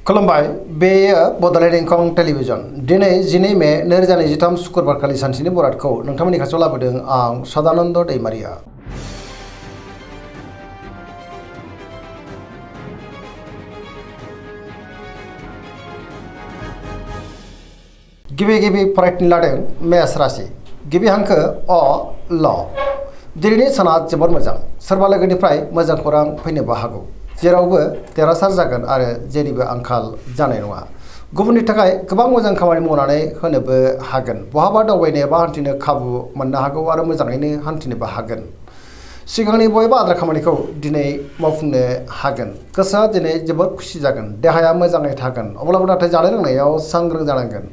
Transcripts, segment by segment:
खुलुमबाय बेयो बड'लेण्ड इंखं टेलिभिजन दिनै 12 मे 2023 शुक्रबारखालि सानसेनि बरादखौ नोंथांमोननि खाथियाव लाबोदों आं सदानन्द दैमारिया। गिबि फरायथिनि लादों मेष राशि गिबि हांखो अ ल दिनैनि साना जोबोद मोजां सोरबा लोगोनिफ्राय मोजां खौरां फैनोबो हागौ जेरावबो देरहासार जागोन आरो जेनिबो आंखाल जानाय नङा गुबुननि थाखाय गोबां मोजां खामानि मावनानै होनोबो हागोन बहाबा दावबायनो एबा हान्थिनो खाबु मोननो हागौ आरो मोजाङैनो हान्थिनोबो हागोन सिगांनि बयबो आद्रा खामानिखौ दिनै मावफुंनो हागोन गोसोआ दिनै जोबोद खुसि जागोन देहाया मोजाङै थागोन अब्लाबो नाथाय जानाय लोंनायाव सांग्रां जानांगोन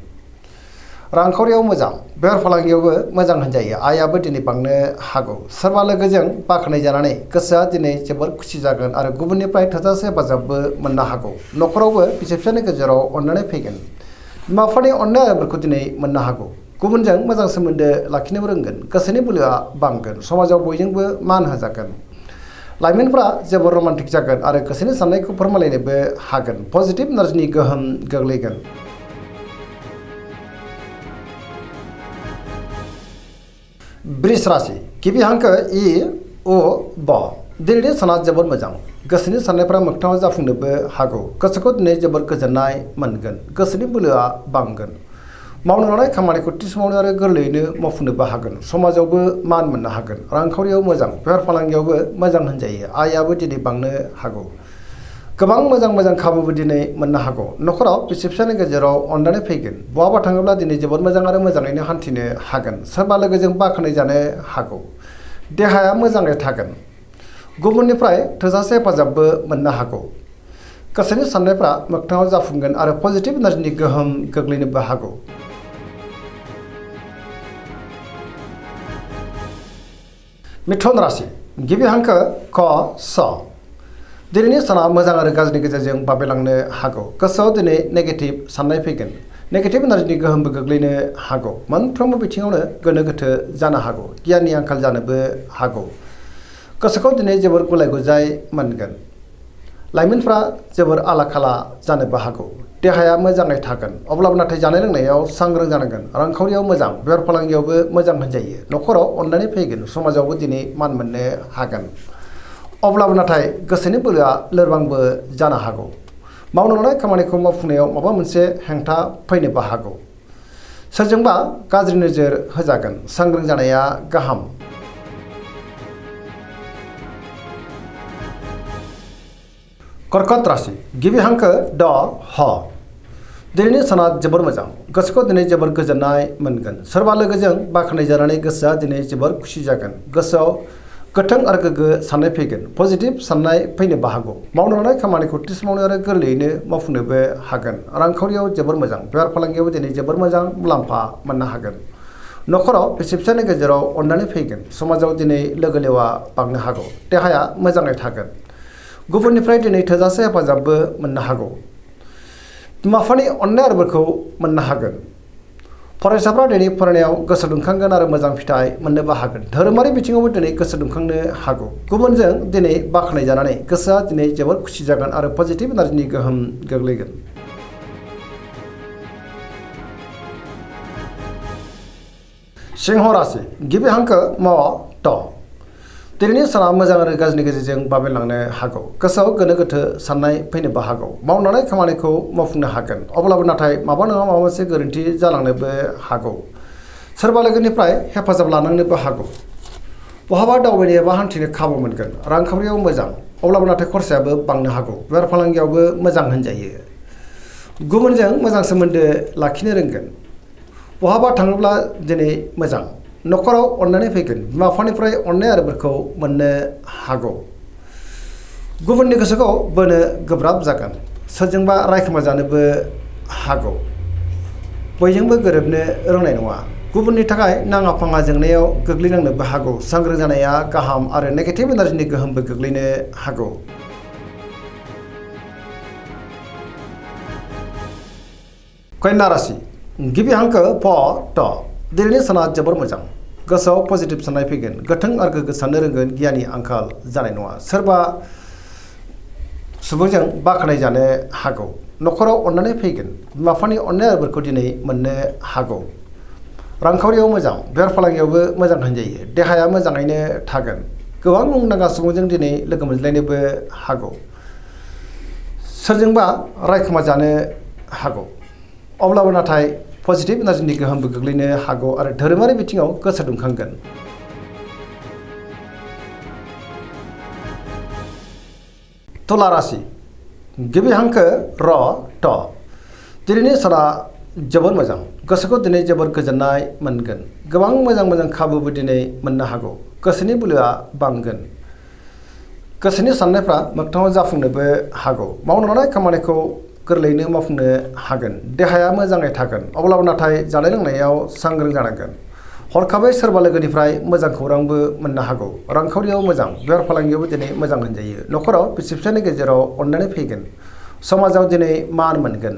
रांखावरियाव मोजां बेफार फालांगियावबो मोजां होनजायो आयाबो दिनै बांनो हागौ सोरबा लोगोजों बाख्नाय जानानै गोसोआ दिनै जोबोद खुसि जागोन आरो गुबुननिफ्राय थोजासे हेफाजाबबो मोननो हागौ न'खरावबो बिसि फिसायनि गेजेराव अननानै फैगोन बिमा बिफानि अननाय आदरखौ दिनै मोननो हागौ गुबुनजों मोजां सोमोन्दो लाखिनोबो रोंगोन गोसोनि बोलोआ बांगोन समाजाव बयजोंबो मान होजागोन लाइमोनफ्रा जोबोद रमान्टिक जागोन आरो गोसोनि साननायखौ फोरमायलायनोबो हागोन पजिटिभ एनार्जिनि गोहोम गोग्लैगोन। वृष राशि गिबि हांखो इ उ ब दिनैनि साना जोबोद मोजां गोसोनि साननायफ्रा मोगथाङाव जाफुंनोबो हागौ गोसोखौ दिनै जोबोद गोजोननाय मोनगोन गोसोनि बोलोआ बांगोन मावनो लानाय खामानिखौ थि समावनो आरो गोरलैयैनो मावफुंनोबो हागोन समाजावबो मान मोननो हागोन रांखावरियाव मोजां बेफार फालांगियावबो मोजां होनजायो आयाबो दिनै बांनो हागौ गोबां मोजां खाबुबो दिनै मोननो हागौ न'खराव बिसि फिसायनि गेजेराव अननानै फैगोन बहाबा थाङोब्ला दिनै जोबोद मोजां आरो मोजाङैनो हान्थिनो हागोन सोरबा लोगोजों बाख्नाय जानो हागौ देहाया मोजाङै थागोन गुबुननिफ्राय थोजासे हेफाजाबबो मोननो हागौ गोसोनि साननायफ्रा मोगथाङाव जाफुंगोन आरो पजिटिभ एनार्जिनि गोहोम गोग्लैनोबो हागौ। मिथुन राशि गिबि हांखो क स दिनैनि साना मोजां आरो गाज्रिनि गेजेरजों बाबेलांनो हागौ गोसोआव दिनै नेगेटिभ साननाय फैगोन नेगेटिभ एनार्जिनि गोहोमबो गोग्लैनो हागौ मोनफ्रोमबो बिथिङावनो गोनो गोथो जानो हागौ गियाननि आंखाल जानोबो हागौ गोसोखौ दिनै जोबोर गुलाय गुजाय मोनगोन लाइमोनफ्रा जोबोर आला खाला जानोबो हागौ देहाया मोजाङै थागोन अब्लाबो नाथाय जानाय लोंनायाव सांग्रां जानांगोन रांखावरियाव मोजां बेफार फालांगियावबो मोजां होनजायो न'खराव अननानै फैगोन समाजावबो दिनै मान मोननो हागोन अब्लाबो नाथाय गोसोनि बोलोआ लोरबांबो जानो हागौ मावनो लानाय खामानिखौ मावफुंनायाव माबा मोनसे हेंथा फैनोबो हागौ सोरजोंबा गाज्रि नोजोर होजागोन सांग्रां जानाया गाहाम। कर्कट राशि गिबि हांखो ड ह दिनैनि साना जोबोर मोजां गोसोखौ दिनै जोबोर गोजोननाय मोनगोन सोरबा लोगोजों बाख्नाय जानानै गोसोआ दिनै जोबोर खुसि जागोन गोसोआव गोथों आरो गोग्गो साननाय फैगोन पजिटिभ साननाय फैनोबो हागौ मावनो लानाय खामानिखौ थि समावनो आरो गोरलैयैनो मावफुंनोबो हागोन रांखावरियाव जोबोर मोजां बेफार फालांगियावबो दिनै जोबोर मोजां मुलाम्फा मोननो हागोन न'खराव बिसि फिसायनि गेजेराव अननानै फैगोन समाजाव दिनै लोगो लेवा बांनो हागौ देहाया मोजाङै थागोन गुबुननिफ्राय दिनै थोजासे हेफाजाबबो मोननो हागौ बिमा बिफानि अननाय आदरखौ मोननो हागोन फरायसाफ्रा दिनै फरायनायाव गोसो दुंखांगोन आरो मोजां फिथाइ मोननोबो हागोन धोरोमारि बिथिङावबो दिनै गोसो दुंखांनो हागौ गुबुनजों दिनै बाख्नाय जानानै गोसोआ दिनै जोबोद खुसि जागोन आरो पजिटिभ एनार्जिनि गोहोम गोग्लैगोन। सिंह राशि गिबि हांखो म ट दिनैनि साना मोजां आरो गाज्रिनि गेजेरजों बाबेलांनो हागौ गोसोआव गोनो गोथो साननाय फैनोबो हागौ मावनाय खामानिखौ मावफुंनो हागोन अब्लाबो नाथाय माबा नङा माबा मोनसे गोरोन्थि जालांनोबो हागौ सोरबा लोगोनिफ्राय हेफाजाब लानांनोबो हागौ बहाबा दावबायनो एबा हान्थिनो खाबु मोनगोन रांखावरियाव मोजां अब्लाबो नाथाय खरसायाबो बांनो हागौ बेफार फालांगियावबो मोजां होनजायो गुबुनजों मोजां सोमोन्दो लाखिनो रोंगोन बहाबा थाङोब्ला दिनै मोजां न'खराव अननानै फैगोन बिमा बिफानिफ्राय अननाय आदरफोरखौ मोननो हागौ गुबुननि गोसोखौ बोनो गोब्राब जागोन सोरजोंबा रायखोमा जानोबो हागौ बयजोंबो गोरोबनो रोंनाय नङा गुबुननि थाखाय नाङा फाङा जेंनायाव गोग्लैनांनोबो हागौ सांग्रां जानाया गाहाम आरो नेगेटिभ एनार्जिनि गोहोमबो गोग्लैनो हागौ। कन्या राशि गिबि हांखो प ट दिनैनि साना जोबोर मोजां गोसोआव पजिटिभ साननाय फैगोन गोथों आरो गोग्गो साननो रोंगोन गियाननि आंखाल जानाय नङा सोरबा सुबुंजों बाख्नाय जानो हागौ न'खराव अननानै फैगोन बिमा बिफानि अननाय आरोफोरखौ दिनै मोननो हागौ। रांखावरियाव मोजां बेफार फालांगियावबो मोजां होनजायो। देहाया मोजाङैनो थागोन। गोबां मुंदांखा सुबुंजों दिनै लोगो मोनज्लायनोबो हागौ। सोरजोंबा रायखोमा जानो हागौ। अब्लाबो नाथाय पजिटिभ एनार्जिनि गोहोमबो गोग्लैनो हागौ आरो धोरोमारि बिथिङाव गोसो दुंखांगोन। तुला राशि गिबि हांखो र ट दिनैनि साना जोबोर मोजां। गोसोखौ दिनै जोबोर गोजोननाय मोनगोन। गोबां मोजां खाबुबो दिनै मोननो हागौ। गोसोनि बोलोआ बांगोन। गोसोनि साननायफ्रा मोगथाङाव जाफुंनोबो हागौ। मावनो लानाय खामानिखौ गोरलैयैनो मावफुंनो हागोन। देहाया मोजाङै थागोन। अब्लाबो नाथाय जानाय लोंनायाव सांग्रां जानांगोन। हरखाबै सोरबा लोगोनिफ्राय मोजां खौरांबो मोननो हागौ। रांखावरियाव मोजां बेफार फालांगियावबो दिनै मोजां होनजायो। न'खराव बिसि फिसायनि गेजेराव अननानै फैगोन। समाजाव दिनै मान मोनगोन।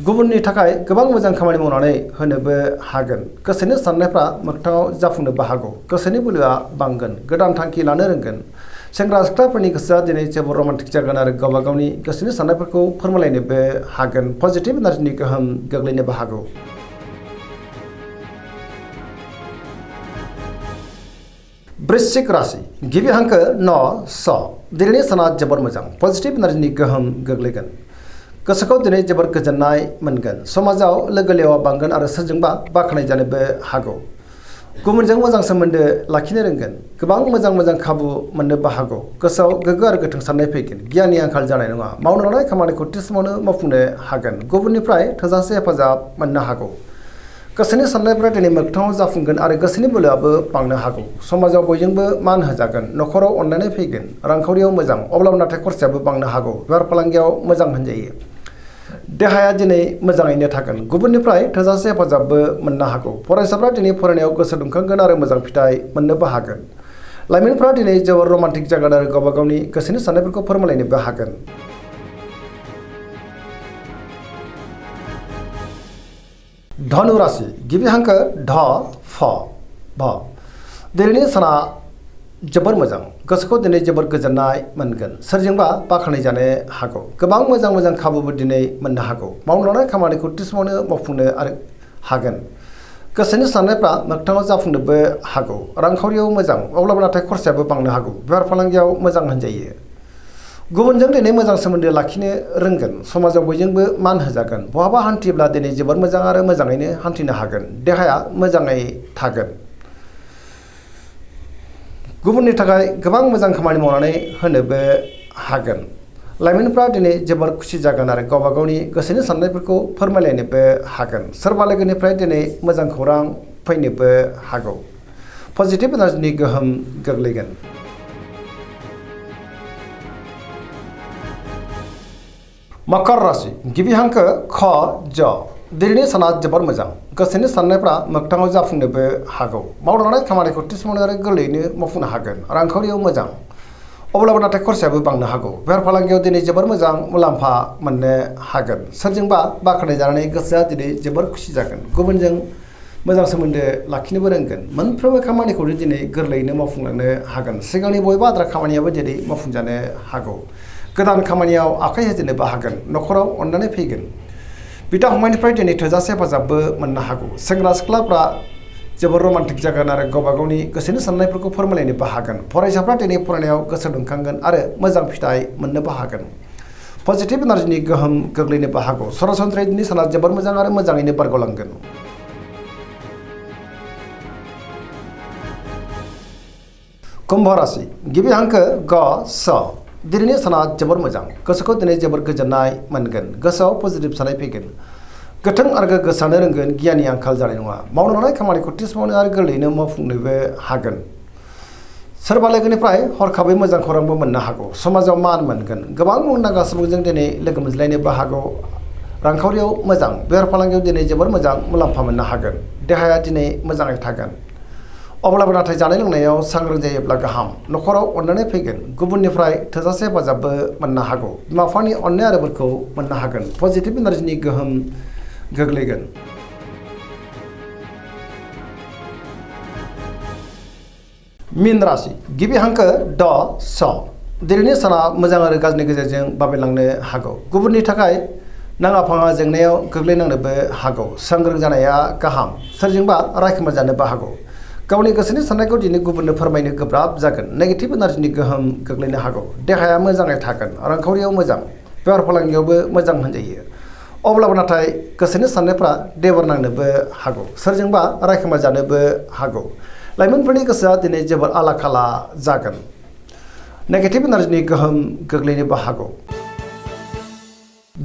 गुबुननि थाखाय गोबां मोजां खामानि मावनानै होनोबो हागोन। गोसोनि साननायफ्रा मोगथाङाव जाफुंनोबो हागौ। गोसोनि बोलोआ बांगोन। गोदान थांखि लानो रोंगोन। सेंग्रा सिख्लाफोरनि गोसोआ दिनै जोबोर रमान्टिक जागोन आरो गावबा गावनि गोसोनि साननायफोरखौ फोरमायलायनोबो हागोन। पजिटिभ एनार्जिनि गोहोम गोग्लैनोबो हागौ। वृश्चिक राशि गिबि हांखो न स दिनैनि साना जोबोर मोजां। पजिटिभ एनार्जिनि गोहोम गोग्लैगोन। गोसोखौ दिनै जोबोर गोजोननाय मोनगोन। समाजाव लोगो लेवा बांगोन आरो सोरजोंबा बाख्नाय जानोबो हागौ। गुबुनजों मोजां सोमोन्दो लाखिनो रोंगोन। गोबां मोजां खाबु मोननोबो हागौ। गोसोआव गोग्गो आरो गोथों साननाय फैगोन। गियाननि आंखाल जानाय नङा। मावनो लानाय खामानिखौ थि समावनो मावफुंनो हागोन। गुबुननिफ्राय थोजासे हेफाजाब मोननो हागौ। गोसोनि साननायफ्रा दिनै मोगथाङाव जाफुंगोन आरो गोसोनि बोलोआबो बांनो हागौ। समाजाव बयजोंबो मान होजागोन। न'खराव अननानै फैगोन। रांखावरियाव मोजां अब्लाबो नाथाय खरसायाबो बांनो हागौ। बेफार फालांगियाव मोजां होनजायो। देहाया दिनै मोजाङैनो थागोन। गुबुननिफ्राय थोजासे हेफाजाबबो मोननो हागौ। फरायसाफ्रा दिनै फरायनायाव गोसो दुंखांगोन आरो मोजां फिथाइ मोननोबो हागोन। लाइमोनफ्रा दिनै जोबोर रमान्टिक जागोन आरो गावबा गावनि गोसोनि साननायफोरखौ फोरमायलायनोबो हागोन। धनु राशि गिबि हांखो ध फ भ दिनैनि साना जोबोर मोजां। गोसोखौ दिनै जोबोर गोजोननाय मोनगोन। सोरजोंबा बाख्नाय जानो हागौ। गोबां मोजां खाबुबो दिनै मोननो हागौ। मावनो लानाय खामानिखौ थि समावनो मावफुंनो आरो हागोन। गोसोनि साननायफ्रा मोगथाङाव जाफुंनोबो हागौ। रांखावरियाव मोजां अब्लाबो नाथाय खरसायाबो बांनो हागौ। बेफार फालांगियाव मोजां होनजायो। गुबुनजों दिनै मोजां सोमोन्दो लाखिनो रोंगोन। समाजाव बयजोंबो मान होजागोन। बहाबा हान्थियोब्ला दिनै जोबोर मोजां आरो मोजाङैनो हान्थिनो हागोन। देहाया मोजाङै थागोन। गुबुननि थाखाय गोबां मोजां खामानि मावनानै होनोबो हागोन। लाइमोनफ्रा दिनै जोबोर खुसि जागोन आरो गावबा गावनि गोसोनि साननायफोरखौ फोरमायलायनोबो हागोन। सोरबा लोगोनिफ्राय दिनै मोजां खौरां फैनोबो हागौ। पजिटिभ एनार्जिनि गोहोम गोग्लैगोन। मकर राशि गिबि हांखो ख ज दिनैनि साना जोबोर मोजां। गोसोनि साननायफ्रा मोगथाङाव जाफुंनोबो हागौ। मावनो लानाय खामानिखौ थि समावनो आरो गोरलैयैनो मावफुंनो हागोन। रांखावरियाव मोजां अब्लाबो नाथाय खरसायाबो बांनो हागौ। बेफार फालांगियाव दिनै जोबोर मोजां मुलाम्फा मोननो हागोन। सोरजोंबा बाख्नाय जानानै गोसोआ दिनै जोबोर खुसि जागोन। गुबुनजों मोजां सोमोन्दो लाखिनोबो रोंगोन। मोनफ्रोमबो खामानिखौनो दिनै गोरलैयैनो मावफुंलांनो हागोन। सिगांनि बबेबा आद्रा खामानियाबो दिनै मावफुंजानो हागौ। गोदान खामानियाव आखाइ होजेननोबो हागोन। न'खराव अननानै फैगोन। बिदा फंबायनिफ्राय दिनै थोजासे हेफाजाबबो मोननो हागौ। सेंग्रा सिख्लाफ्रा जोबोर रमान्टिक जागोन आरो गावबा गावनि गोसोनि साननायफोरखौ फोरमायलायनोबो हागोन। फरायसाफ्रा दिनै फरायनायाव गोसो दुंखांगोन आरो मोजां फिथाइ मोननोबो हागोन। पजिटिभ एनार्जिनि गोहोम गोग्लैनोबो हागौ। सरासनस्रायै दिनै साना जोबोर मोजां आरो मोजाङैनो बारग'लांगोन। कुम्भ राशि गिबि हांखो ग स दिनैनि साना जोबोर मोजां। गोसोखौ दिनै जोबोर गोजोननाय मोनगोन। गोसोआव पजिटिभ साननाय फैगोन। गोथों आरो गोग्गो साननो रोंगोन। गियाननि आंखाल जानाय नङा। मावनो लानाय खामानिखौ थि समावनो आरो गोरलैयैनो मावफुंनोबो हागोन। सोरबा लोगोनिफ्राय हरखाबै मोजां खौरांबो मोननो हागौ। समाजाव मान मोनगोन। गोबां मुंदांखा सुबुंजों दिनै लोगो मोनज्लायनोबो हागौ। रांखावरियाव मोजां बेफार फालांगियाव दिनै जोबोर मोजां मुलाम्फा मोननो हागोन। देहाया दिनै मोजाङै थागोन। अब्लाबो नाथाय जानाय लोंनायाव सांग्रां जायोब्ला गाहाम। न'खराव अननानै फैगोन। गुबुननिफ्राय थोजासे हेफाजाबबो मोननो हागौ। बिमा बिफानि अननाय आरोफोरखौ मोननो हागोन। पजिटिभ एनार्जिनि गोहोम गोग्लैगोन। मीन राशि गिबि हांखो ड स दिनैनि साना मोजां आरो गाज्रिनि गेजेरजों बाबेलांनो हागौ। गुबुननि थाखाय नाङा फाङा जेंनायाव गोग्लैनांनोबो हागौ। सांग्रां जानाया गाहाम। सोरजोंबा रायखोमा जानोबो हागौ। गावनि गोसोनि साननायखौ दिनै गुबुननो फोरमायनो गोब्राब जागोन। नेगेटिभ एनार्जिनि गोहोम गोग्लैनो हागौ। देहाया मोजाङै थागोन। रांखावरियाव मोजां। बेफार फालांगियावबो मोजां होनजायो। अब्लाबो नाथाय गोसोनि साननायफ्रा देबर नांनोबो हागौ। सोरजोंबा रायखोमा जानोबो हागौ। लाइमोनफोरनि गोसोआ दिनै जोबोद आला खाला जागोन। नेगेटिभ एनार्जिनि गोहोम गोग्लैनोबो हागौ।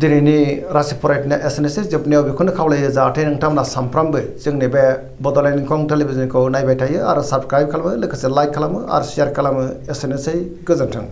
दिनैनि राशि फरायनाया एसेनोसै। जोबनायाव बेखौनो खावलायो जाहाथे नोंथांमोना सानफ्रामबो जोंनि बे बड'लेण्ड इंखं टेलिभिजनखौ नायबाय थायो आरो साबस्क्राइब खालामो, लोगोसे लाइक खालामो आरो शेयार खालामो। एसेनोसै, गोजोन्थों।